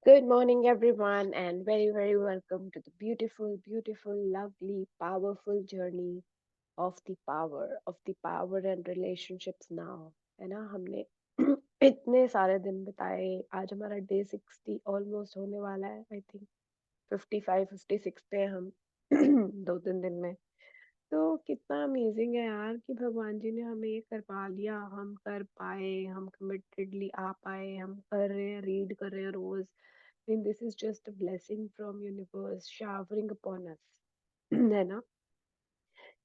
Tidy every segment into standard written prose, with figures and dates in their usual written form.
Good morning, everyone, and very, very welcome to the beautiful, beautiful, lovely, powerful journey of the power and relationships now. है ना हमने इतने सारे दिन बिताए। आज हमारा डे 60 ऑलमोस्ट होने वाला है। आई थिंक 55 56 पे हैं हम 2 3 दिन में। तो कितना अमेजिंग है यार कि भगवान जी ने हमें ये करवा लिया, हम कर पाए, हम कमिटेडली आ पाए, हम कर रहे हैं, रीड कर रहे हैं रोज। And this is just a blessing from universe showering upon us है ना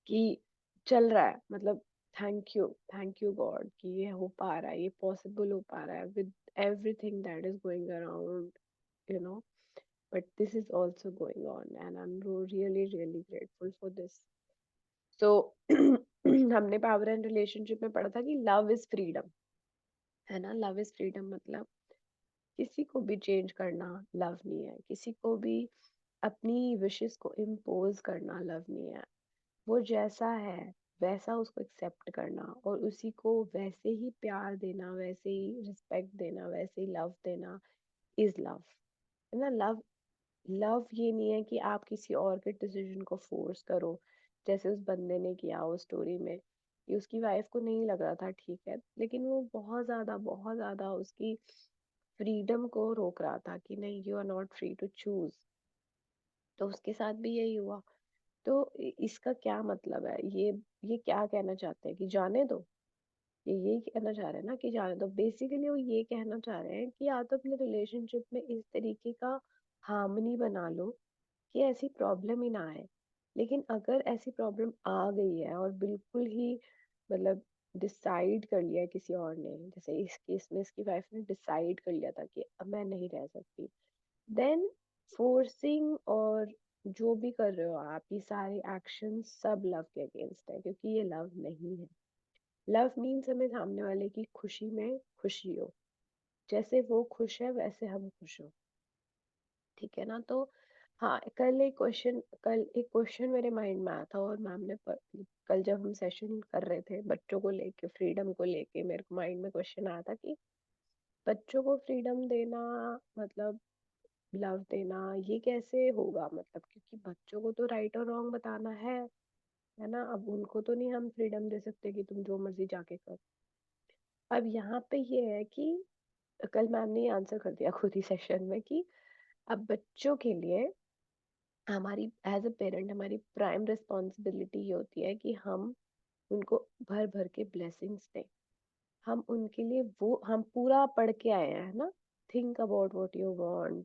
कि चल रहा है। मतलब थैंक यू गॉड कि ये हो पा रहा है, ये पॉसिबल हो पा रहा है with everything that is going around, you know. But this is also going on and I am really really grateful for this. So हमने पावर एंड रिलेशनशिप में पढ़ा था कि लव इज फ्रीडम, है ना। लव इज फ्रीडम मतलब किसी को भी चेंज करना लव नहीं है, किसी को भी अपनी विशेस को इम्पोज करना लव नहीं है। वो जैसा है वैसा उसको एक्सेप्ट करना और उसी को वैसे ही प्यार देना, वैसे ही रिस्पेक्ट देना, वैसे ही लव देना इज लव, है ना। लव लव ये नहीं है कि आप किसी और के डिसीजन को फोर्स करो, जैसे उस बंदे ने किया उस स्टोरी में कि उसकी वाइफ को नहीं लग रहा था ठीक है, लेकिन वो बहुत ज्यादा उसकी फ्रीडम को रोक रहा था कि नहीं, you are not free to choose. तो उसके साथ भी यही हुआ। तो इसका क्या मतलब है, ये क्या कहना चाहते हैं कि जाने दो। ये यही कहना चाह रहे हैं ना कि जाने दो। बेसिकली वो ये कहना चाह रहे हैं कि या तो अपने रिलेशनशिप में इस तरीके का हार्मनी बना लो कि ऐसी प्रॉब्लम ही ना आए। लेकिन अगर ऐसी प्रॉब्लम आ गई है और बिल्कुल ही मतलब डिसाइड कर लिया है किसी और ने, जैसे इस केस में इसकी वाइफ ने डिसाइड कर लिया था कि अब मैं नहीं रह सकती, देन फोर्सिंग और जो भी कर रहे हो आप, ये सारे एक्शन सब लव के अगेंस्ट है, क्योंकि ये लव नहीं है। लव मीन्स हमें सामने वाले की खुशी में खुशी हो, जैसे वो खुश है वैसे हम खुश हो, ठीक है ना। तो हाँ, कल एक क्वेश्चन मेरे माइंड में आया था और कल जब हम सेशन कर रहे थे बच्चों को लेके, फ्रीडम को लेके, मेरे को माइंड में क्वेश्चन आया था कि बच्चों को फ्रीडम देना मतलब लव देना, ये कैसे होगा। मतलब क्योंकि बच्चों को तो राइट और रॉन्ग बताना है ना। अब उनको तो नहीं हम फ्रीडम दे सकते कि तुम जो मर्जी जाके कर। अब यहाँ पे ये है कि कल मैम ने आंसर कर दिया खुद ही सेशन में कि अब बच्चों के लिए हमारी एज अ पेरेंट हमारी प्राइम रिस्पॉन्सिबिलिटी ये होती है कि हम उनको भर भर के ब्लेसिंग्स दें। हम उनके लिए वो हम पूरा पढ़ के आए हैं, है ना। Think about what you want,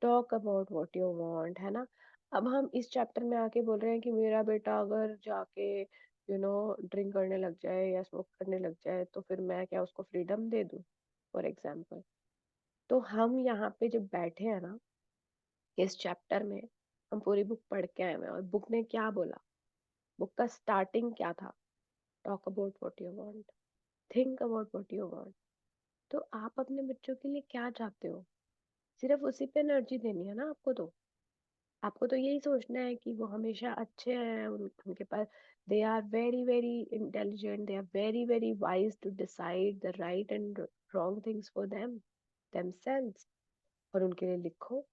talk about what you want, है ना। अब हम इस चैप्टर में आके बोल रहे हैं कि मेरा बेटा अगर जाके ड्रिंक करने लग जाए या स्मोक करने लग जाए तो फिर मैं क्या उसको फ्रीडम दे दूं, फॉर एग्जाम्पल। तो हम यहाँ पे जब बैठे हैं ना इस चैप्टर में, हम पूरी बुक पढ़ के आए हुए हैं और बुक ने क्या बोला, बुक का स्टार्टिंग क्या था, talk about what you want, think about what you want. तो आप अपने बच्चों के लिए क्या चाहते हो, सिर्फ उसी पे एनर्जी देनी है ना आपको। तो आपको तो यही सोचना है कि वो हमेशा अच्छे हैं, उनके पास they are very very intelligent, they are very very wise to decide the right and wrong things for themselves. और उनके लिए लिखो,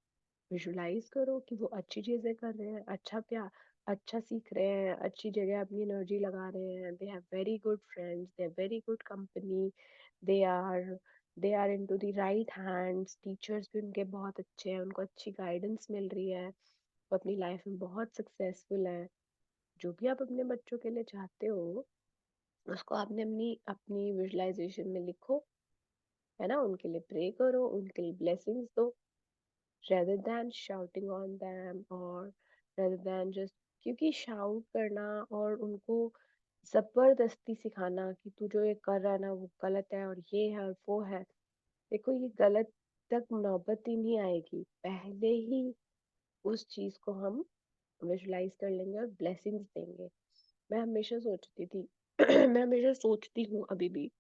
विजुलाइज करो कि वो अच्छी चीजें कर रहे हैं, अच्छा सीख रहे हैं, अच्छी जगह अपनी एनर्जी लगा रहे हैं, they have very good friends, they have very good company, they are they are in to the right hands, teachers भी उनके बहुत अच्छे हैं, उनको अच्छी गाइडेंस मिल रही है, वो अपनी लाइफ में बहुत सक्सेसफुल है। जो भी आप अपने बच्चों के लिए चाहते हो उसको आपने अपनी अपनी विजुलाइजेशन में लिखो, है ना। उनके लिए प्रे करो, उनके लिए ब्लेसिंग्स दो, rather than shouting on them or rather than just, क्योंकि शाउट करना और उनको जबरदस्ती सिखाना कि तू जो ये कर रहा है ना वो गलत है और ये है और वो है, देखो ये गलत तक नौबत ही नहीं आएगी, पहले ही उस चीज को हम विजुलाइज कर लेंगे और ब्लेसिंग्स देंगे। मैं हमेशा सोचती थी मैं हमेशा सोचती हूँ अभी भी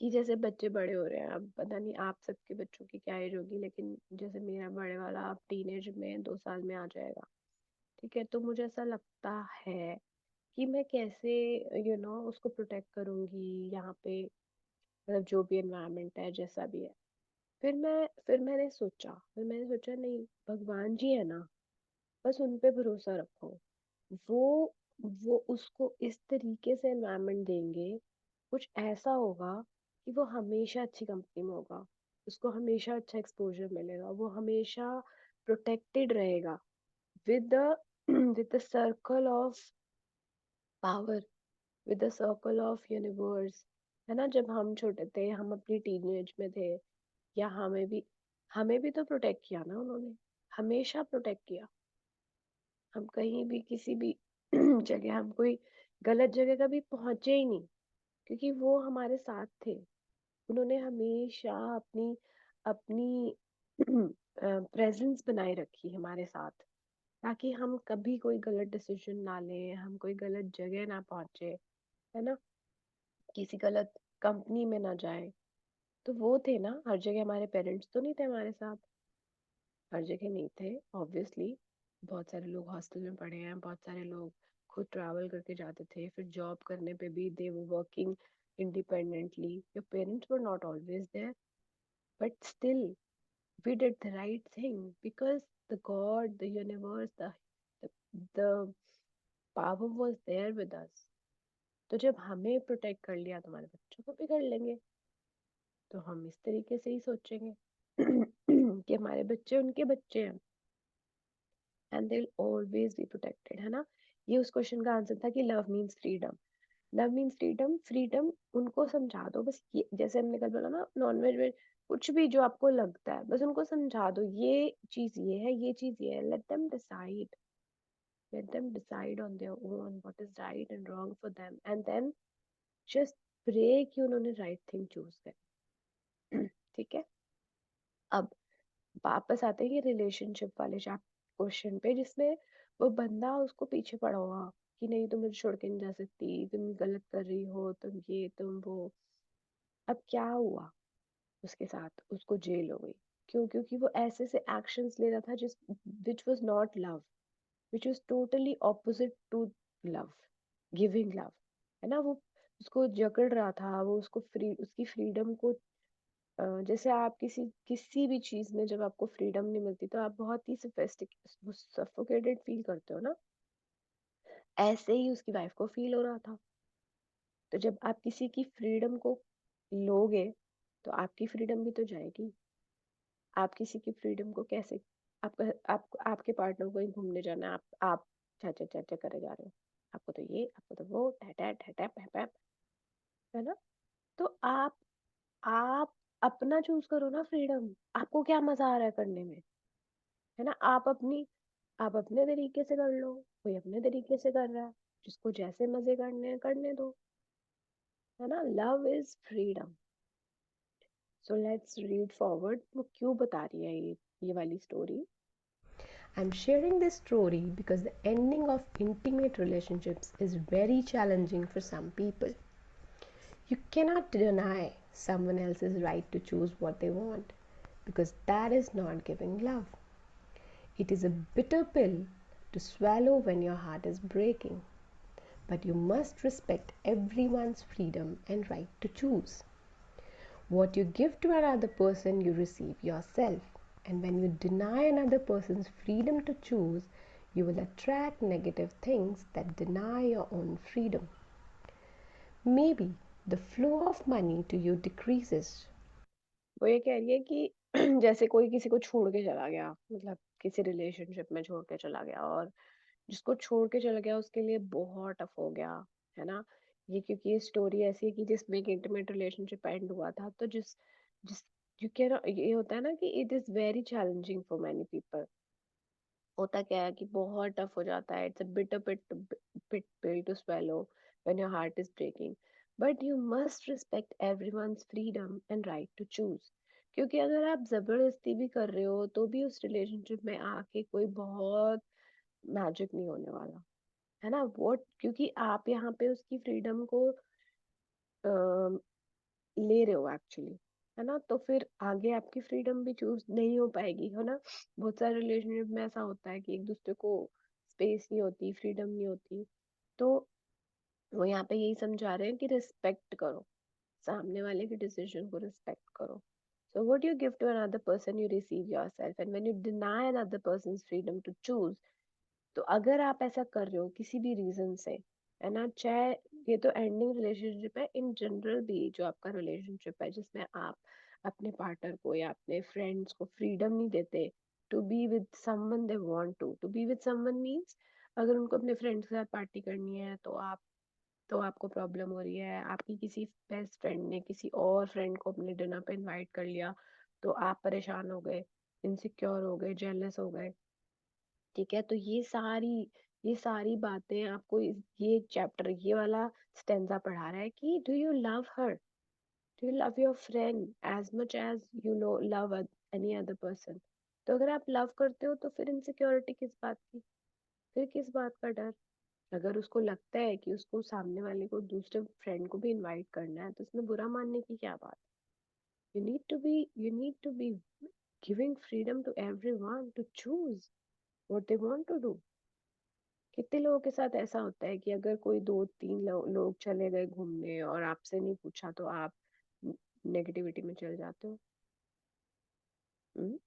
कि जैसे बच्चे बड़े हो रहे हैं, अब पता नहीं आप सबके बच्चों की क्या एज होगी, लेकिन जैसे मेरा बड़े वाला अब टीनेज में 2 साल में आ जाएगा, ठीक है। तो मुझे ऐसा लगता है कि मैं कैसे उसको प्रोटेक्ट करूंगी यहाँ पे, मतलब जो भी एनवायरनमेंट है जैसा भी है। फिर मैंने सोचा नहीं, भगवान जी है ना, बस उन पे भरोसा रखो। वो वो उसको इस तरीके से एनवायरनमेंट देंगे, कुछ ऐसा होगा कि वो हमेशा अच्छी कंपनी में होगा, उसको हमेशा अच्छा एक्सपोजर मिलेगा, वो हमेशा प्रोटेक्टेड रहेगा with the with the circle of power, with the circle of universe. है ना, जब हम छोटे थे, हम अपनी टीनेज में थे, या हमें भी तो प्रोटेक्ट किया ना उन्होंने, हमेशा प्रोटेक्ट किया। हम कहीं भी किसी भी जगह, हम कोई गलत जगह कभी पहुंचे ही नहीं, क्योंकि वो हमारे साथ थे। उन्होंने हमेशा अपनी अपनी प्रेजेंस बनाए रखी हमारे साथ, ताकि हम कभी कोई गलत डिसीजन ना लें, हम कोई गलत जगह ना पहुंचे, है ना, किसी गलत कंपनी में ना जाए। तो वो थे ना हर जगह, हमारे पेरेंट्स तो नहीं थे हमारे साथ, हर जगह नहीं थे ऑब्वियसली। बहुत सारे लोग हॉस्टल में पढ़े हैं, बहुत सारे लोग खुद ट्रैवल करके जाते थे, फिर जॉब करने पे भी they were working independently, your parents were not always there, but still we did the right thing because the god, the universe, the power was there with us. तो जब हमें प्रोटेक्ट कर लिया, तो हमारे बच्चों को भी कर लेंगे। तो हम इस तरीके से ही सोचेंगे कि हमारे बच्चे उनके बच्चे हैं, and they will always be protected, है ना। ये उस क्वेश्चन का आंसर था कि love means freedom. Love means freedom. Freedom उनको समझा दो बस, ये जैसे हमने कल बोला ना, नॉन वेज वेज कुछ भी जो आपको लगता है, बस उनको समझा दो, ये चीज ये है, ये चीज ये है, let them decide on their own what is right and wrong for them, and then just pray कि उन्होंने right thing choose करें। ठीक है। अब वापस आते हैं ये रिलेशनशिप वाले क्वेश्चन पे, जिसमें वो बंदा उसको पीछे पड़ा हुआ कि नहीं, तुम मुझे छोड़ के नहीं जा सकती, तुम गलत कर रही हो, तुम ये तुम वो। अब क्या हुआ उसके साथ, उसको जेल हो गई। क्यों? क्योंकि वो ऐसे से एक्शंस ले रहा था जिस which was not love, which was totally opposite to love, giving love. है ना, वो उसको जकड़ रहा था, वो उसकी फ्रीडम को जैसे आप किसी किसी भी चीज में जब आपको फ्रीडम नहीं मिलती, तो आप बहुत ही सफोकेटेड फील करते हो ना, ऐसे ही उसकी वाइफ को फील हो रहा था। तो जब आप किसी की फ्रीडम को लोगे, तो आपकी फ्रीडम भी तो जाएगी। आप किसी की फ्रीडम को कैसे, आपके पार्टनर को ही घूमने जाना है, आप चाचा चाचा करे जा रहे हो, आपको तो ये, आपको तो वो, है ना। तो आप अपना चूज करो ना फ्रीडम, आपको क्या मजा आ रहा है करने में, है ना। आप अपने तरीके से कर लो, कोई अपने तरीके से कर रहा है, जिसको जैसे मजे करने हैं करने दो, है ना। Love is freedom. So let's read forward, वो क्यों बता रही है ये वाली story. I'm sharing this story because the ending of intimate relationships is very challenging for some people. You cannot deny someone else's right to choose what they want because that is not giving love. It is a bitter pill to swallow when your heart is breaking, but you must respect everyone's freedom and right to choose. What you give to another person, you receive yourself. And when you deny another person's freedom to choose, you will attract negative things that deny your own freedom. Maybe the flow of money to you decreases. वो ये कह रही है कि जैसे कोई किसी को छोड़ के चला गया, मतलब किसी रिलेशनशिप में छोड़ के चला गया, और जिसको छोड़ के चला गया उसके लिए बहुत टफ हो गया, है ना। ये क्योंकि ये स्टोरी ऐसी है कि जिसमें एक इंटीमेट रिलेशनशिप एंड हुआ था, तो जिस जिस यू कैन, ये होता है ना कि it is very challenging for many people. होता क्या है कि बहुत टफ हो जाता है, it's a bitter pit pill to swallow when your heart is breaking, but you must respect everyone's freedom and right to choose. क्योंकि अगर आप जबरदस्ती भी कर रहे हो, तो भी उस रिलेशनशिप में आके कोई बहुत मैजिक नहीं होने वाला, है ना। वो क्योंकि आप यहाँ पे उसकी फ्रीडम को ले रहे हो एक्चुअली, है ना। तो फिर आगे आपकी फ्रीडम भी चूज नहीं हो पाएगी, है ना। बहुत सारे रिलेशनशिप में ऐसा होता है कि एक दूसरे को स्पेस नहीं होती, फ्रीडम नहीं होती। तो वो यहाँ पे यही समझा रहे हैं कि रिस्पेक्ट करो, सामने वाले के डिसीजन को रिस्पेक्ट करो। So what you give to another person, you receive yourself. And when you deny another person's freedom to choose, तो अगर आप ऐसा कर रहे हो किसी भी रीजन से, है ना, चाहे ये तो एंडिंग रिलेशनशिप है, इन जनरल भी जो आपका रिलेशनशिप है जिसमें आप अपने पार्टनर को या अपने फ्रेंड्स को फ्रीडम नहीं देते to be with someone they want to be with someone means, अगर उनको अपने फ्रेंड्स के साथ पार्टी करनी है तो आपको प्रॉब्लम हो रही है, आपकी किसी बेस्ट फ्रेंड ने किसी और फ्रेंड को अपने डिनर पे इनवाइट कर लिया, तो आप परेशान हो गए, इनसिक्योर हो गए, जेलस हो गए। ठीक है, तो ये सारी बातें आपको ये चैप्टर ये वाला स्टेंजा पढ़ा रहा है कि do you love her, do you love your friend as much as you know love any other person. तो अगर आप लव करते हो तो फिर इनसिक्योरिटी किस बात की, फिर किस बात का डर। अगर उसको लगता है कि उसको सामने वाले को दूसरे फ्रेंड को भी इनवाइट करना है तो उसमें बुरा मानने की क्या बात। You need to be giving freedom to everyone to choose what they want to do. कितने लोगों के साथ ऐसा होता है कि अगर कोई दो तीन लोग चले गए घूमने और आपसे नहीं पूछा तो आप नेगेटिविटी में चले जाते हो। हम्म?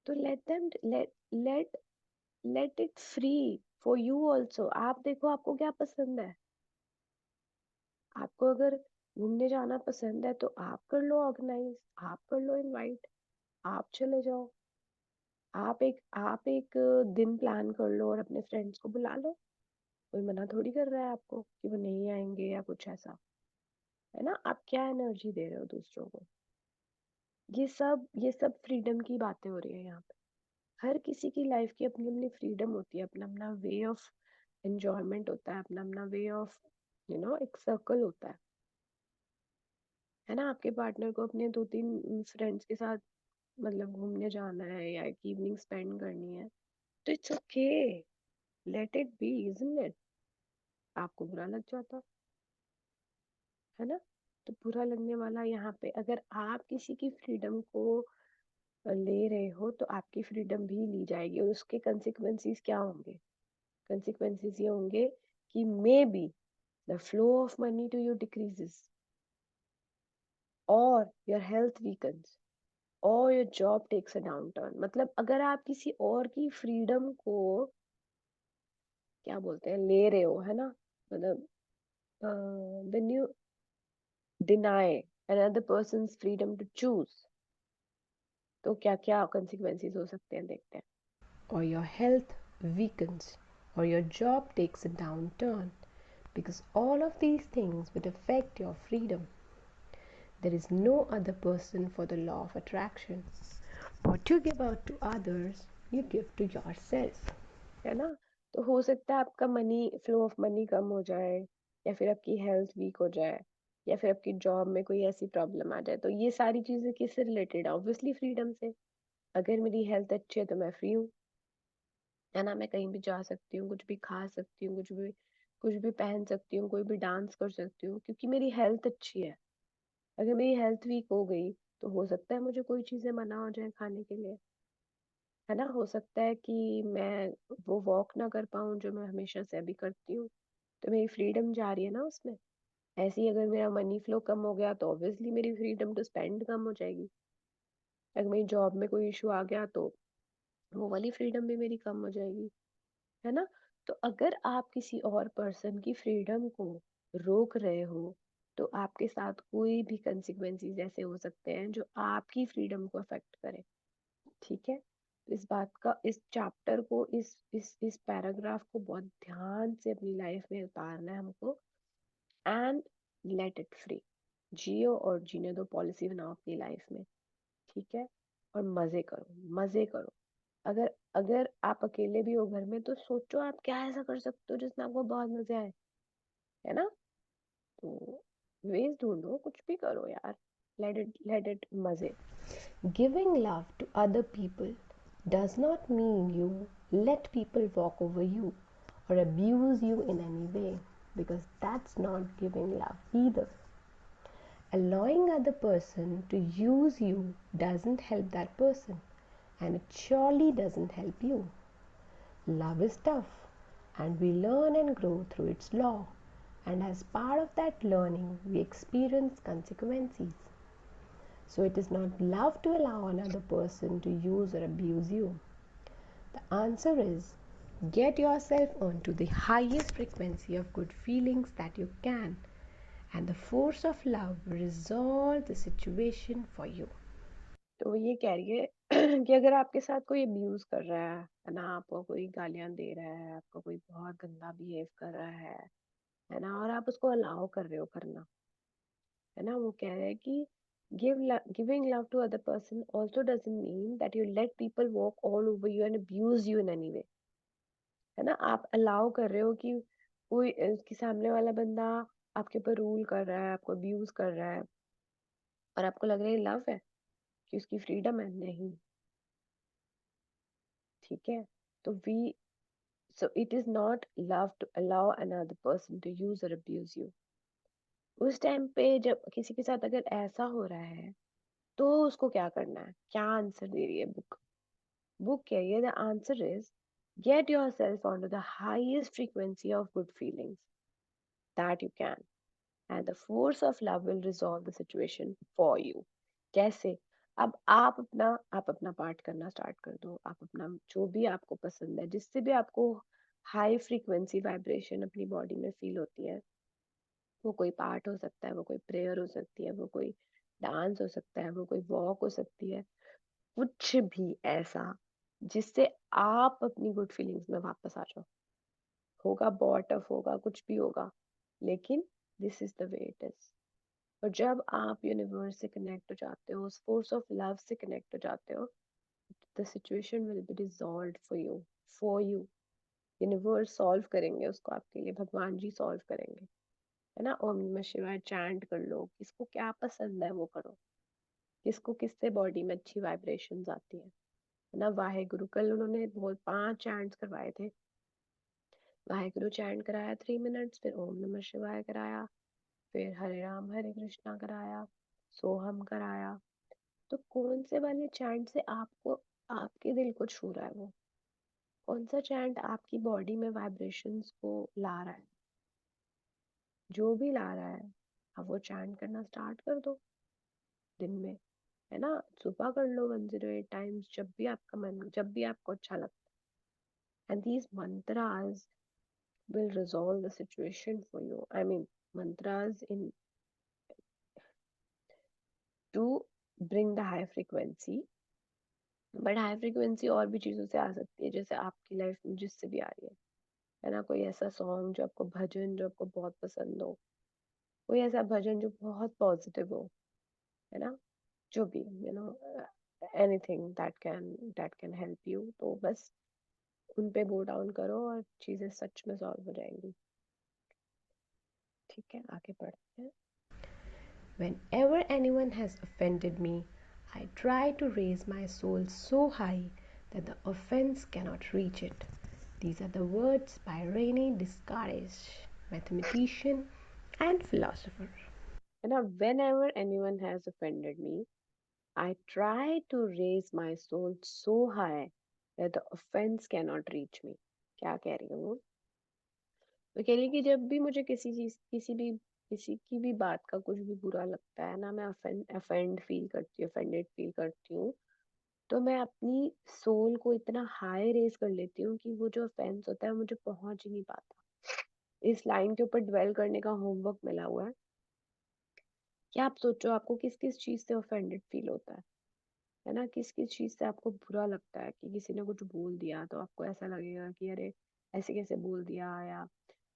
तो let let it free for you also. आप देखो आपको क्या पसंद है। आपको अगर घूमने जाना पसंद है तो आप कर लो ऑर्गेनाइज, आप कर लो इनवाइट, आप चले जाओ। आप एक दिन प्लान कर लो और अपने फ्रेंड्स को बुला लो। कोई मना थोड़ी कर रहा है आपको कि वो नहीं आएंगे या कुछ ऐसा, है ना। आप क्या एनर्जी दे रहे हो दूसरों को। ये सब फ्रीडम की बातें हो रही है यहाँ पे। हर किसी की लाइफ की अपनी अपनी फ्रीडम होती है, अपना अपना वे ऑफ एंजॉयमेंट होता है, अपना अपना वे ऑफ एक सर्कल होता है ना। आपके पार्टनर को अपने दो तीन फ्रेंड्स के साथ मतलब घूमने जाना है या एक इवनिंग स्पेंड करनी है, तो it's okay, let it be, isn't it. आपको बुरा लग जाता है ना। तो बुरा लगने वाला यहाँ पे, अगर आप किसी की फ्रीडम को ले रहे हो तो आपकी फ्रीडम भी ली जाएगी और उसके कंसिक्वेंसेस क्या होंगे। कंसिक्वेंसेस ये होंगे कि maybe the flow of money to you decreases, और योर हेल्थ वीकन्स, और your job takes a downturn. मतलब अगर आप किसी और की फ्रीडम को क्या बोलते हैं ले रहे हो, है ना, मतलब when you deny another person's freedom to choose, तो क्या क्या consequences हो सकते हैं देखते हैं। Or your health weakens, or your job takes a downturn, because all of these things would affect your freedom. There is no other person for the law of attraction. What you give out to others, you give to yourself. है ना। तो हो सकता है आपका money flow of money कम हो जाए, या फिर आपकी हेल्थ वीक हो जाए, या फिर आपकी जॉब में कोई ऐसी प्रॉब्लम आ जाए, तो ये सारी चीजें किससे रिलेटेड है, ऑब्वियसली फ्रीडम से। अगर मेरी हेल्थ अच्छी है तो मैं फ्री हूँ, है ना, मैं कहीं भी जा सकती हूँ, कुछ भी खा सकती हूँ, कुछ भी पहन सकती हूँ, कोई भी डांस कर सकती हूँ, क्योंकि मेरी हेल्थ अच्छी है। अगर मेरी हेल्थ वीक हो गई तो हो सकता है मुझे कोई चीजें मना हो जाए खाने के लिए, है ना। हो सकता है कि मैं वो वॉक ना कर पाऊँ जो मैं हमेशा से अभी करती हूँ, तो मेरी फ्रीडम जा रही है ना उसमें। ऐसे ही अगर मेरा मनी फ्लो कम हो गया तो ऑब्वियसली मेरी फ्रीडम टू स्पेंड कम हो जाएगी। अगर मेरी जॉब में कोई इशू आ गया तो वो वाली फ्रीडम भी मेरी कम हो जाएगी, है ना। तो अगर आप किसी और पर्सन की फ्रीडम को रोक रहे हो तो आपके साथ कोई भी कंसिक्वेंसेस ऐसे हो सकते हैं जो आपकी फ्रीडम को अफेक्ट करें। ठीक है, तो इस बात का, इस चैप्टर को, इस पैराग्राफ को बहुत ध्यान से अपनी लाइफ में उतारना है हमको। एंड लेट इट फ्री, जियो और जीने दो, पॉलिसी बनाओ अपनी लाइफ में। ठीक है, और मजे करो, मजे करो। अगर अगर आप अकेले भी हो घर में तो सोचो आप क्या ऐसा कर सकते हो जिसमें आपको बहुत मजे आए, है ना। तो वेज ढूंढो, कुछ भी करो यार, लेट इट मजे। Giving love to other people does not mean you let people walk over you or abuse you in any way, because that's not giving love either. Allowing other person to use you doesn't help that person, and it surely doesn't help you. Love is tough, and we learn and grow through its law, and as part of that learning we experience consequences. So it is not love to allow another person to use or abuse you. The answer is get yourself onto the highest frequency of good feelings that you can, and the force of love will resolve the situation for you. तो वो ये कह रही है कि अगर आपके साथ कोई अब्यूज कर रहा है ना, आपको कोई गालियां दे रहा है, आपको कोई बहुत गंदा बिहेव कर रहा है ना, और आप उसको अलाउ कर रहे हो करना, है ना, वो कह रहे हैं कि giving love to other person also doesn't mean that you let people walk all over you and abuse you in any way, है ना। आप अलाउ कर रहे हो कि कोई कि सामने वाला बंदा आपके ऊपर रूल कर रहा है, आपको अब्यूज कर रहा है, और आपको लग रहा है लव है, कि उसकी फ्रीडम है, नहीं। ठीक है, तो we so it is not love to allow another person to use or abuse you। उस टाइम पे जब किसी के साथ अगर ऐसा हो रहा है तो उसको क्या करना है, क्या आंसर दे रही है बुक? बुक कह रही है the answer is get yourself onto the highest frequency of good feelings that you can, and the force of love will resolve the situation for you। कैसे? अब आप अपना पार्ट करना स्टार्ट कर दो, आप अपना जो भी आपको पसंद है, जिससे भी आपको हाई फ्रीक्वेंसी वाइब्रेशन अपनी बॉडी में फील होती है, वो कोई पार्ट हो सकता है, वो कोई प्रेयर हो सकती है, वो कोई डांस हो सकता है, वो कोई वॉक हो सकती है, कुछ भी ऐसा जिससे आप अपनी गुड फीलिंग्स में वापस आ जाओ। होगा बॉट ऑफ, होगा कुछ भी होगा, लेकिन this is the way it is. और जब आप यूनिवर्स से कनेक्ट हो जाते हो, उस फोर्स ऑफ लव से कनेक्ट हो जाते हो, the situation will be resolve for you. Universe solve करेंगे उसको आपके लिए, भगवान जी सॉल्व करेंगे, है ना। ओम नमः शिवाय चैंट कर लो, किसको क्या पसंद है वो करो, किसको किससे बॉडी में अच्छी वाइब्रेशंस आती है ना। वाहेगुरु, कल उन्होंने बहुत 5 चैंट्स करवाए थे। वाहेगुरु चैंट कराया 3 मिनट्स, फिर ओम नमः शिवाय कराया, फिर हरे राम हरे कृष्णा कराया, सोहम कराया। तो कौन से वाले चैंट से आपको, आपके दिल को छू रहा है, वो कौन सा चैंट आपकी बॉडी में वाइब्रेशंस को ला रहा है? जो भी ला रहा है, अब वो चैंट करना स्टार्ट कर दो दिन में, है ना। सुबह कर लो 108 टाइम्स, जब भी आपका मन, जब भी आपको अच्छा लगता है। And these mantras will resolve the situation for you। I mean, mantras in to bring the high frequency, but high frequency और भी चीजों से आ सकती है, जैसे आपकी लाइफ में जिससे भी आ रही है ना। कोई ऐसा सॉन्ग जो आपको, भजन जो आपको बहुत पसंद हो, कोई ऐसा भजन जो बहुत पॉजिटिव हो, है ना, जो भी, anything that can help you, तो बस उन पे गो डाउन करो और चीजें सच में सॉल्व हो जाएंगी। ठीक है, आगे बढ़ते हैं। Whenever anyone has offended me, I try to raise my soul so high that the offense cannot reach it. These are the words by Rene Descartes, mathematician and philosopher. है ना, whenever anyone has offended me, I try to raise my soul so high that the offense cannot reach me। क्या कह रही हूँ वो कह रही है कि जब भी मुझे किसी चीज, किसी की भी बात का कुछ भी बुरा लगता है ना, मैं अफेंडेड फील करती हूँ, तो मैं अपनी सोल को इतना हाई रेज कर लेती हूँ कि वो जो ऑफेंस होता है मुझे पहुंच ही नहीं पाता। इस लाइन के ऊपर ड्वेल करने का होमवर्क मिला हुआ है कि आप सोचो आपको किस किस चीज से ऑफेंडेड फील होता है ना, किस किस चीज से आपको बुरा लगता है, कि किसी ने कुछ बोल दिया तो आपको ऐसा लगेगा कि अरे ऐसे कैसे बोल दिया, या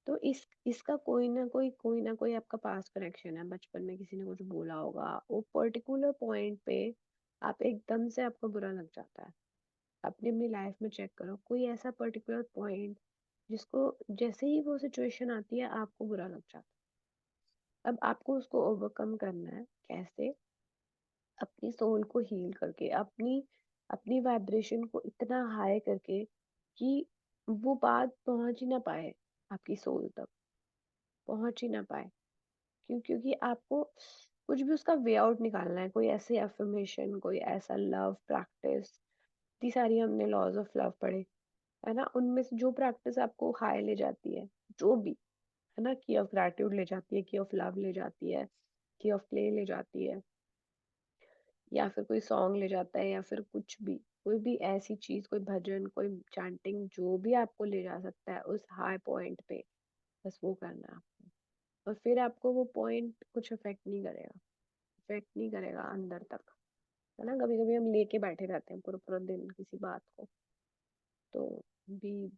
तो इसका कोई ना कोई आपका पास्ट कनेक्शन है, बचपन में किसी ने कुछ बोला होगा, वो पर्टिकुलर पॉइंट पे आप एकदम से आपको बुरा लग जाता है। अपनी अपनी लाइफ में चेक करो कोई ऐसा पर्टिकुलर पॉइंट जिसको जैसे ही वो सिचुएशन आती है आपको बुरा लग जाता है। अब आपको उसको ओवरकम करना है, कैसे? अपनी सोल को हील करके, अपनी अपनी वाइब्रेशन को इतना हाई करके कि वो बात पहुंच ही ना पाए, आपकी सोल तक पहुंच ही ना पाए। क्योंकि आपको कुछ भी उसका वे आउट निकालना है, कोई ऐसे अफर्मेशन, कोई ऐसा लव प्रैक्टिस। इतनी सारी हमने लॉज ऑफ लव पढ़े, है ना, उनमें से जो प्रैक्टिस आपको हाई ले जाती है, जो भी, है ना, की ऑफ ग्रेटिट्यूड ले जाती है, की ऑफ लव ले जाती है, की ऑफ प्ले ले जाती है, या फिर कोई सॉन्ग ले जाता है, या फिर कुछ भी, कोई भी ऐसी चीज, कोई भजन, कोई चैंटिंग, जो भी आपको ले जा सकता है उस हाई पॉइंट पे, बस वो करना है आपको। और फिर आपको वो पॉइंट कुछ अफेक्ट नहीं करेगा, अफेक्ट नहीं करेगा अंदर तक, है ना। कभी कभी हम लेके बैठे रहते हैं पूरा पूरा दिन किसी बात को। तो B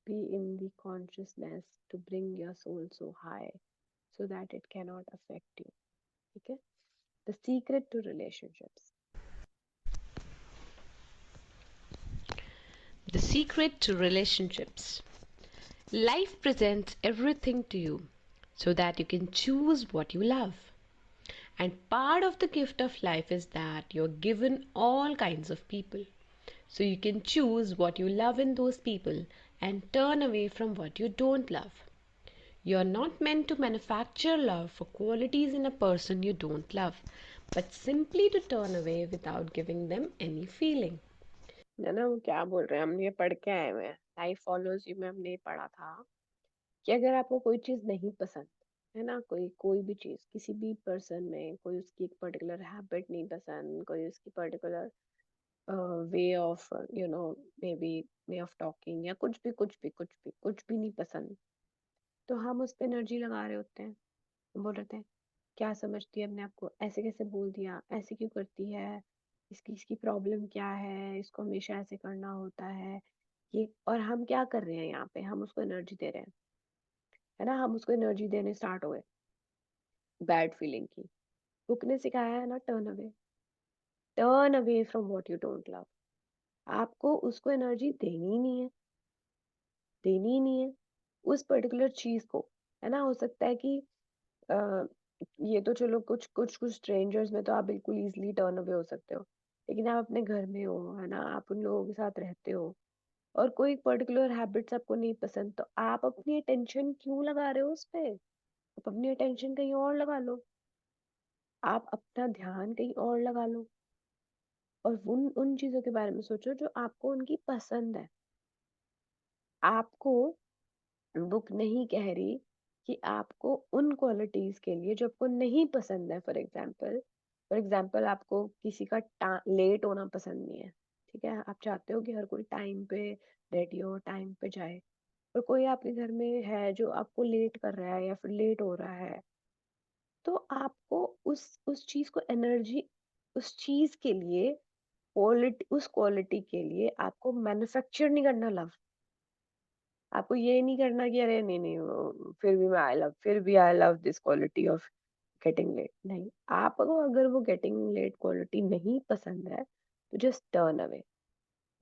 be in the consciousness to bring your soul so high so that it cannot affect you. Okay? The secret to relationships. The secret to relationships. Life presents everything to you so that you can choose what you love. And part of the gift of life is that you're given all kinds of people. So you can choose what you love in those people and turn away from what you don't love. You're not meant to manufacture love for qualities in a person you don't love, but simply to turn away without giving them any feeling. है ना, वो क्या बोल रहे हैं, हम ये पढ़ के आए हुए हैं, लाइफ फॉलोज यू में हमने ये पढ़ा था कि अगर आपको कोई चीज नहीं पसंद, है ना, कोई कोई भी चीज, किसी भी पर्सन में कोई उसकी एक पर्टिकुलर हैबिट नहीं पसंद, कोई उसकी particular way of may be way of talking, या कुछ भी नहीं पसंद, तो हम उस पर एनर्जी लगा रहे होते हैं। बोल रहे थे, क्या समझती है अपने आप को, ऐसे कैसे बोल दिया, ऐसे क्यों करती है, इसकी इसकी प्रॉब्लम क्या है, इसको हमेशा ऐसे करना होता है ये। और हम क्या कर रहे हैं यहाँ पे, हम उसको एनर्जी दे रहे हैं, है ना, हम उसको एनर्जी देने स्टार्ट हो गए बैड फीलिंग की। बुक ने सिखाया है ना, turn away from what you don't love. आपको उसको एनर्जी देनी ही नहीं है, देनी ही नहीं है उस पर्टिकुलर चीज को, है ना। हो सकता है कि अ, ये तो चलो कुछ कुछ कुछ स्ट्रेंजर्स में तो आप बिल्कुल इजीली टर्न अवे हो सकते हो, लेकिन आप अपने घर में हो, है ना, आप उन लोगों के साथ रहते हो, और कोई पर्टिकुलर हैबिट्स आपको नहीं पसंद, तो आप अपनी अटेंशन क्यों लगा रहे हो उस पे, आप अपनी अटेंशन कहीं और लगा लो, आप अपना ध्यान कहीं और लगा लो, और उन उन चीजों के बारे में सोचो जो आपको उनकी पसंद है। आपको बुक नहीं कह रही कि आपको उन क्वालिटीज के लिए जो आपको नहीं पसंद है, फॉर एग्जाम्पल आपको किसी का लेट होना पसंद नहीं है, ठीक है, आप चाहते हो कि हर कोई टाइम पे रेडी हो, टाइम पे जाए, और कोई आपके घर में है जो आपको लेट कर रहा है या फिर लेट हो रहा है, तो आपको उस चीज को एनर्जी, उस चीज के लिए क्वालिटी, उस क्वालिटी के लिए आपको मैन्युफैक्चर नहीं करना लव। आपको ये नहीं करना कि अरे नहीं नहीं फिर भी मैं I love this quality of getting late, नहीं। आपको अगर वो गेटिंग लेट क्वालिटी नहीं पसंद है, तो just turn away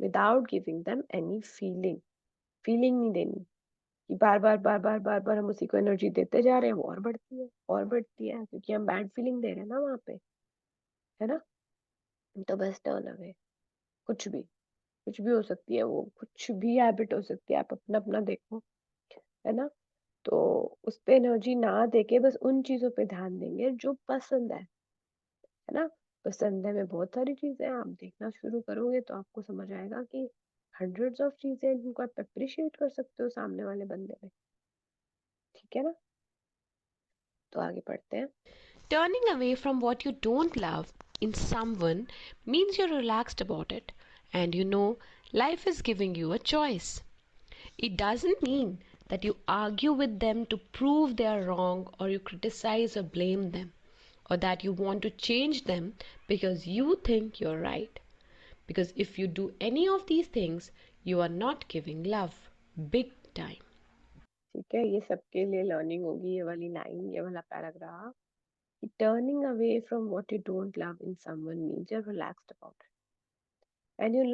without giving them any feeling. Feeling नहीं देनी कि बार बार हम उसी को एनर्जी देते जा रहे हैं, वो और बढ़ती है और बढ़ती है, क्योंकि हम बैड फीलिंग दे रहे हैं ना वहां पे, है ना। तो बस टर्न अवे। कुछ भी, कुछ भी हो सकती है वो, कुछ भी हैबिट हो सकती है, आप अपना अपना देखो, है ना। तो उस पे एनर्जी ना देके बस उन चीजों पे ध्यान देंगे जो पसंद है ना। पसंद है में बहुत सारी चीजें हैं, आप देखना शुरू करोगे तो आपको समझ आएगा कि हंड्रेड्स ऑफ चीजें हैं जिनको आप अप्रिशिएट कर सकते हो सामने वाले बंदे में, ठीक है ना। तो आगे पढ़ते हैं। Turning away from what you don't love in someone means you're relaxed about it and you know life is giving you a choice. It doesn't mean that you argue with them to prove they are wrong or you criticize or blame them or that you want to change them because you think you're right. Because if you do any of these things, you are not giving love. Big time. ठीक है, ये सबके लिए learning होगी, ये वाली line, ये वाला पैराग्राफ, कि turning away from what you don't love in someone means you are relaxed about it, and you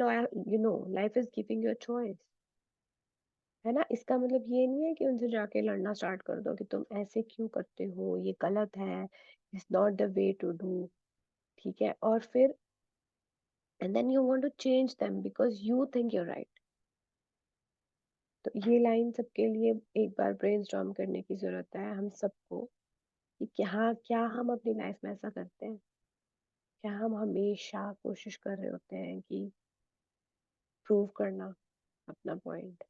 know life is giving you a choice, है ना। इसका मतलब ये नहीं है कि उनसे जाके लड़ना स्टार्ट कर दो कि तुम ऐसे क्यों करते हो, ये गलत है, it's not the way to do, ठीक है। और फिर and then you want to change them because you think you right. तो ये लाइन सबके लिए एक बार ब्रेनस्टॉर्म करने की जरूरत है हम सबको, कि क्या हम अपनी लाइफ में ऐसा करते हैं, क्या हम हमेशा कोशिश कर रहे होते हैं कि प्रूव करना अपना पॉइंट,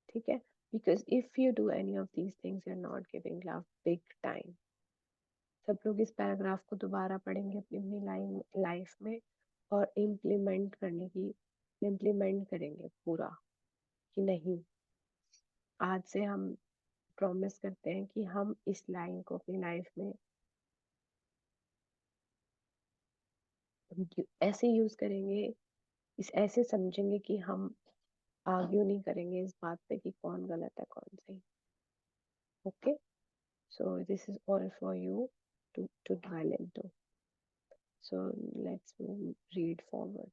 ठीक है। Because if you do any of these things you are not giving love, big time. सब लोग इस पैराग्राफ को दोबारा पढ़ेंगे अपनी अपनी लाइफ में और इम्प्लीमेंट करेंगे पूरा कि नहीं, आज से हम प्रॉमिस करते हैं कि हम इस लाइन को अपनी लाइफ में ऐसे यूज करेंगे, इस ऐसे समझेंगे कि हम आर्ग्यू नहीं करेंगे इस बात पे कि कौन गलत है कौन सही. Okay, so this is all for you to dwell into. So let's read forward.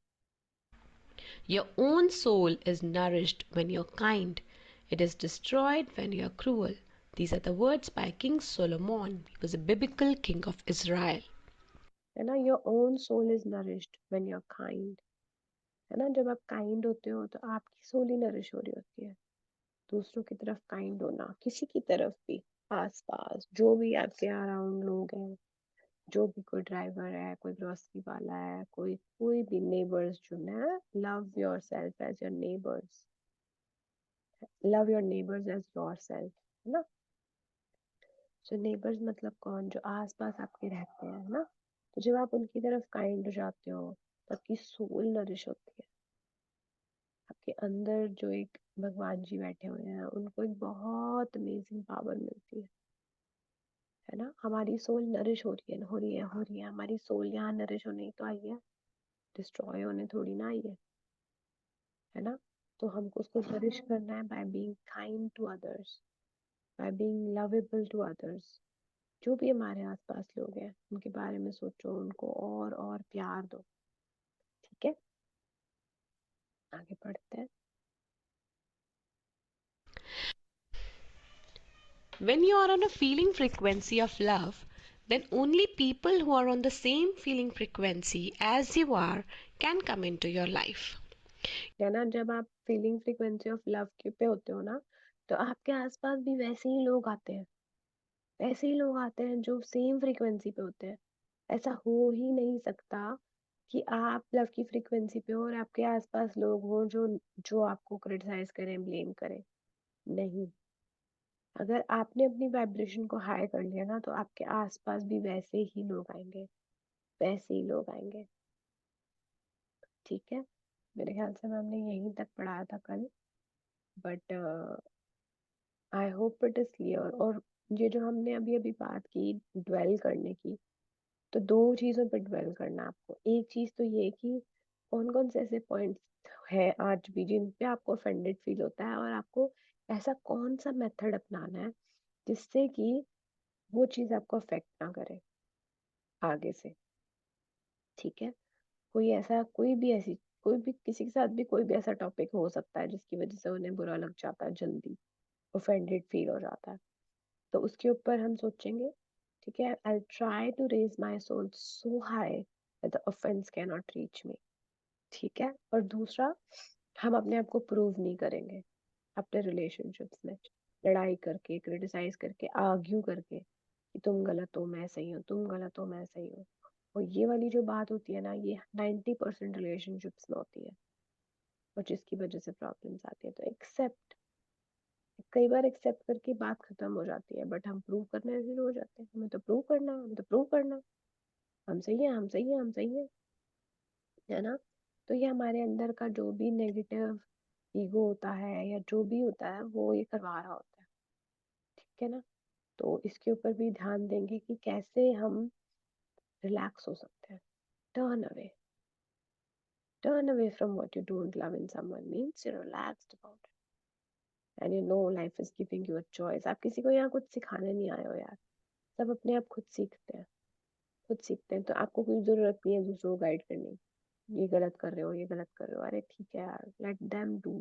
Your own soul is nourished when you're kind. It is destroyed when you're cruel. These are the words by King Solomon. He was a biblical king of Israel. है ना, your own soul is nourished when you're kind. है ना, जब आप kind होते हो तो आपकी सोल ही नरिश हो रही होती है. दूसरों की तरफ काइंड होना, किसी की तरफ भी, आस पास जो भी आपके अराउंड लोग हैं, जो भी, कोई ड्राइवर है, कोई ग्रोसरी वाला है, कोई कोई भी नेबर्स जो है, love yourself as your neighbours. Love your neighbours as yourself, है ना. जो नेबर्स मतलब कौन, जो आस पास आपके रहते हैं, है ना. तो जब आप उनकी तरफ काइंड हो जाते हो तो आपकी सोल नरिश होती है. आपके अंदर जो एक भगवान जी बैठे हुए हैं उनको एक बहुत अमेजिंग पावर मिलती है ना. हमारी सोल नरिश हो रही है हमारी सोल यहाँ नरिश होने ही तो आई है, डिस्ट्रॉय होने थोड़ी ना आई है ना. तो हमको उसको नरिश करना है by being kind to others, by being lovable to others. जो भी हमारे आसपास लोग हैं उनके बारे में सोचो, उनको और प्यार दो. ठीक है, आगे बढ़ते हैं. When you are on a feeling frequency of love, then only people who are on the same feeling frequency as you are can come into your life. है ना, जब आप फीलिंग फ्रीक्वेंसी ऑफ लव के पे होते हो ना, तो आपके आसपास भी वैसे ही लोग आते हैं. वैसे ही लोग आते हैं जो सेम फ्रीक्वेंसी पे होते हैं. ऐसा हो ही नहीं सकता कि आप लव की फ्रीक्वेंसी पे हो और आपके आसपास लोग हो जो जो आपको क्रिटिसाइज करें, ब्लेम करें. नहीं, अगर आपने अपनी वाइब्रेशन को हाई कर लिया ना तो आपके आसपास भी वैसे ही लोग आएंगे, वैसे ही लोग आएंगे. ठीक है, मेरे ख्याल से मैम ने यहीं तक पढ़ाया था कल, but I hope it is clear. और ये जो हमने अभी अभी बात की ड्वेल करने की, तो दो चीजों पर ड्वेल करना है आपको. एक चीज तो ये कि कौन कौन से ऐसे पॉइंट्स है आज भी जिन पे आपको ऑफेंडेड फील होता है, और आपको ऐसा कौन सा मेथड अपनाना है जिससे कि वो चीज आपको अफेक्ट ना करे आगे से. ठीक है, कोई भी किसी के साथ भी कोई भी ऐसा टॉपिक हो सकता है जिसकी वजह से उन्हें बुरा लग जाता है, जल्दी ऑफेंडेड फील हो जाता है. तो उसके ऊपर हम सोचेंगे, ठीक है, I try to raise my soul so high that the offence can not reach me. ठीक है, और दूसरा, हम अपने आप को प्रूव नहीं करेंगे अपने रिलेशनशिप्स में, लड़ाई करके, क्रिटिसाइज करके, आर्ग्यू करके कि तुम गलत हो मैं सही हूँ, तुम गलत हो मैं सही हूँ. और ये वाली जो बात होती है ना, ये 90% रिलेशनशिप्स में होती है और जिसकी वजह से प्रॉब्लम्स आती है. तो एक्सेप्ट, कई बार एक्सेप्ट करके बात खत्म हो जाती है, बट हम प्रूव करने शुरू हो जाते हैं, हमें तो प्रूव करना, हम तो प्रूव करना, हम सही है, हम सही है, हम सही है ना. तो ये हमारे अंदर का जो भी नेगेटिव ईगो होता है या जो भी होता है वो ये करवा रहा होता है. ठीक है ना, तो इसके ऊपर भी ध्यान देंगे कि कैसे हम रिलैक्स हो सकते हैं. Turn away, turn away from what you don't love in someone means you're relaxed about it and you know life is giving you a choice. आप किसी को यहाँ कुछ सिखाने नहीं आए हो यार, सब अपने आप खुद सीखते हैं, खुद सीखते हैं. तो आपको कोई जरूरत नहीं है दूसरों को गाइड करने की, ये गलत कर रहे हो, ये गलत कर रहे हो. अरे ठीक है यार, let them do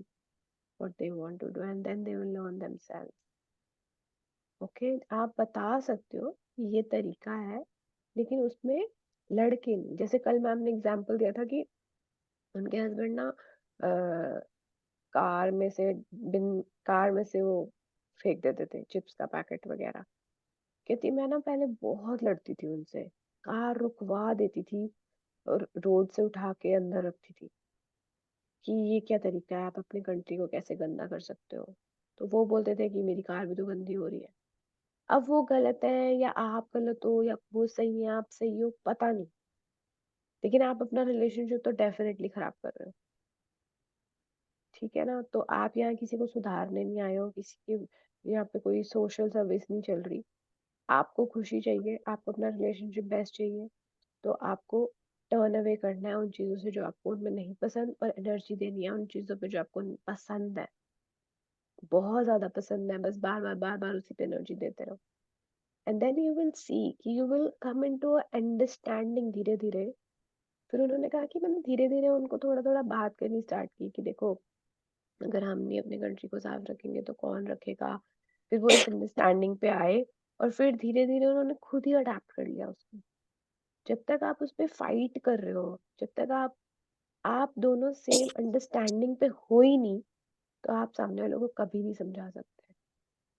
what they want to do and then they will learn themselves. Okay, आप बता सकते हो कि ये तरीका है, लेकिन उसमें लड़के नहीं. जैसे कल मैम ने एग्जांपल दिया था कि उनके हस्बैंड ना कार में से बिन कार में से वो फेंक देते थे चिप्स का पैकेट वगैरह. कहती मैं ना पहले बहुत लड़ती थी उनसे, कार रुकवा देती थी और रोड से उठा के अंदर रखती थी कि ये क्या तरीका है, आप अपनी कंट्री को कैसे गंदा कर सकते हो. तो वो बोलते थे कि मेरी कार भी तो गंदी हो रही है. अब वो गलत है या आप गलत हो या वो सही है आप सही हो, पता नहीं, लेकिन आप अपना रिलेशनशिप तो डेफिनेटली खराब कर रहे हो। ठीक है ना? तो आप यहाँ किसी को सुधारने नहीं आए हो, किसी की यहाँ पे कोई सोशल सर्विस नहीं चल रही। आपको खुशी चाहिए, आपको अपना रिलेशनशिप बेस्ट चाहिए, तो आपको टर्न अवे करना है उन चीजों से जो आपको उनमें नहीं पसंद, और एनर्जी देनी है उन चीजों पे जो आपको पसंद है, बहुत ज्यादा पसंद है, बस बार बार उसी पे एनर्जी देते रहो। And then you will see कि you will come into understanding धीरे धीरे। फिर उन्होंने कहा कि मैंने धीरे धीरे उनको थोड़ा थोड़ा बात करनी स्टार्ट की कि देखो, अगर हम नहीं अपने कंट्री को साफ रखेंगे तो कौन रखेगा। फिर वो एक अंडरस्टैंडिंग पे आए, और फिर धीरे धीरे उन्होंने खुद ही अडेप्ट कर लिया उसको। जब तक आप उस पर फाइट कर रहे हो, जब तक आप दोनों सेम अंडरस्टैंडिंग पे हो ही नहीं, तो आप सामने वालों को कभी नहीं समझा सकते,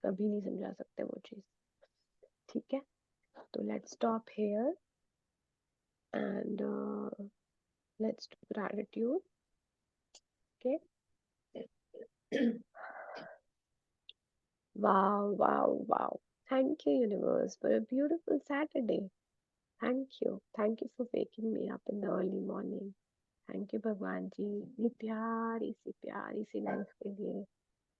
कभी नहीं समझा सकते वो चीज। ठीक है, तो let's stop hair and let's do gratitude. Okay. Wow, wow, wow. Thank you, universe, for a beautiful Saturday. Thank you. Thank you for waking me up in the early morning. Thank you भगवान जी, इतनी प्यारी सी life के लिए,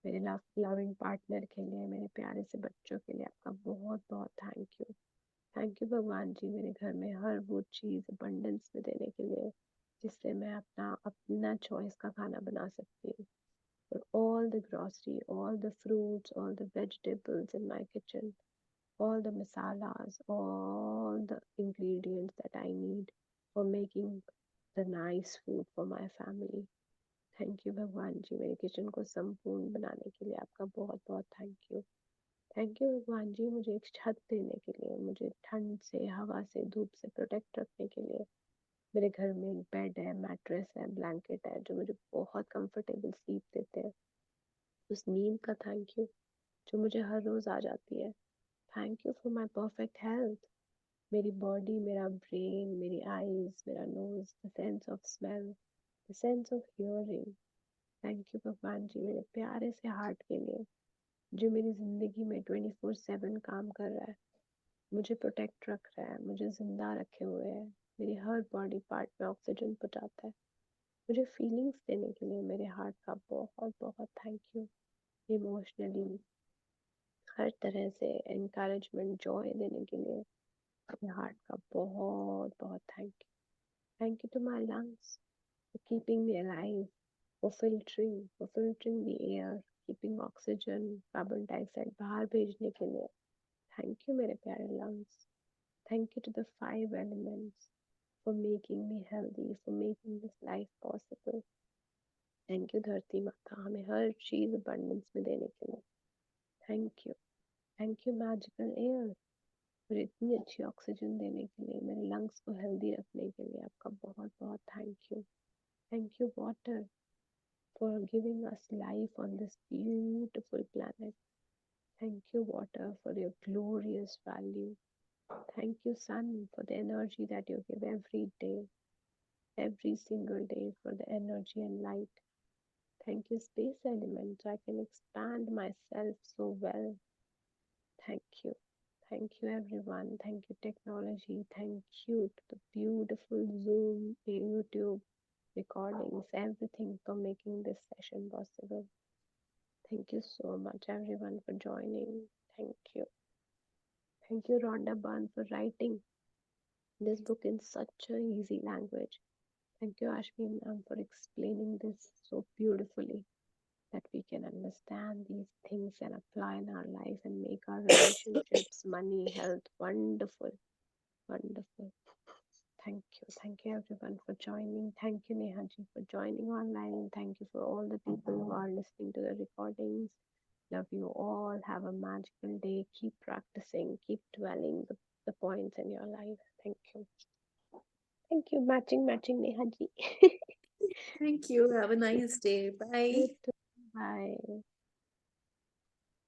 मेरे loving partner के लिए, मेरे प्यारे से बच्चों के लिए आपका बहुत बहुत थैंक यू। थैंक यू भगवान जी, मेरे घर में हर वो चीज़ अबंडेंस में देने के लिए जिससे मैं अपना अपना चॉइस का खाना बना सकती हूँ। For all the grocery, all the fruits, all the vegetables in my kitchen, all the masalas, all the ingredients that I need for making the nice food for my family. Thank you भगवान जी, मेरे kitchen को संपूर्ण बनाने के लिए आपका बहुत बहुत थैंक यू। थैंक यू भगवान जी, मुझे एक छत देने के लिए, मुझे ठंड से, हवा से, धूप से प्रोटेक्ट रखने के लिए। मेरे घर में एक बेड है, मैट्रेस है, ब्लैंकेट है जो मुझे बहुत कंफर्टेबल स्लीप देते हैं। उस नींद का थैंक यू जो मुझे हर रोज आ जाती है। Thank you for my perfect health. मेरी बॉडी, मेरा ब्रेन, मेरी आईज, मेरा nose, the sense of smell, the sense of hearing. Thank you भगवान जी, मेरे प्यारे से हार्ट के लिए जो मेरी जिंदगी में 24/7 काम कर रहा है, मुझे प्रोटेक्ट रख रहा है, मुझे जिंदा रखे हुए है, मेरी हर बॉडी पार्ट में ऑक्सीजन पहुंचाता है। मुझे फीलिंग्स देने के लिए मेरे हार्ट का बहुत बहुत थैंक यू। इमोशनली हर तरह से encouragement, जॉय देने के लिए अपने हार्ट का बहुत बहुत thank you. Thank you to my lungs for keeping me alive, for filtering the air, keeping oxygen, carbon dioxide बाहर भेजने के लिए। थैंक यू मेरे प्यारे lungs. Thank you to the 5 elements for making me healthy, for making this life possible. Thank you धरती माता, हमें हर चीज abundance में देने के लिए। Thank you. Thank you magical air, मुझे इतनी अच्छी ऑक्सीजन देने के लिए, मेरे लंग्स को हेल्दी रखने के लिए आपका बहुत बहुत thank you. Thank you water for giving us life on this beautiful planet. Thank you water for your glorious value. Thank you sun for the energy that you give every single day for the energy and light. Thank you space element so I can expand myself so well. Thank you. Thank you, everyone. Thank you, technology. Thank you to the beautiful Zoom, YouTube recordings, everything for making this session possible. Thank you so much, everyone, for joining. Thank you. Thank you, Rhonda Byrne, for writing this book in such a easy language. Thank you, Ashmi ma'am, for explaining this so beautifully that we can understand these things and apply in our life and make our relationships, money, health wonderful. Wonderful. Thank you. Thank you everyone for joining. Thank you Nehaji for joining online. Thank you for all the people who are listening to the recordings. Love you all. Have a magical day. Keep practicing. Keep dwelling the points in your life. Thank you. Thank you. Matching Nehaji. Thank you. Have a nice day. Bye. You too. Bye.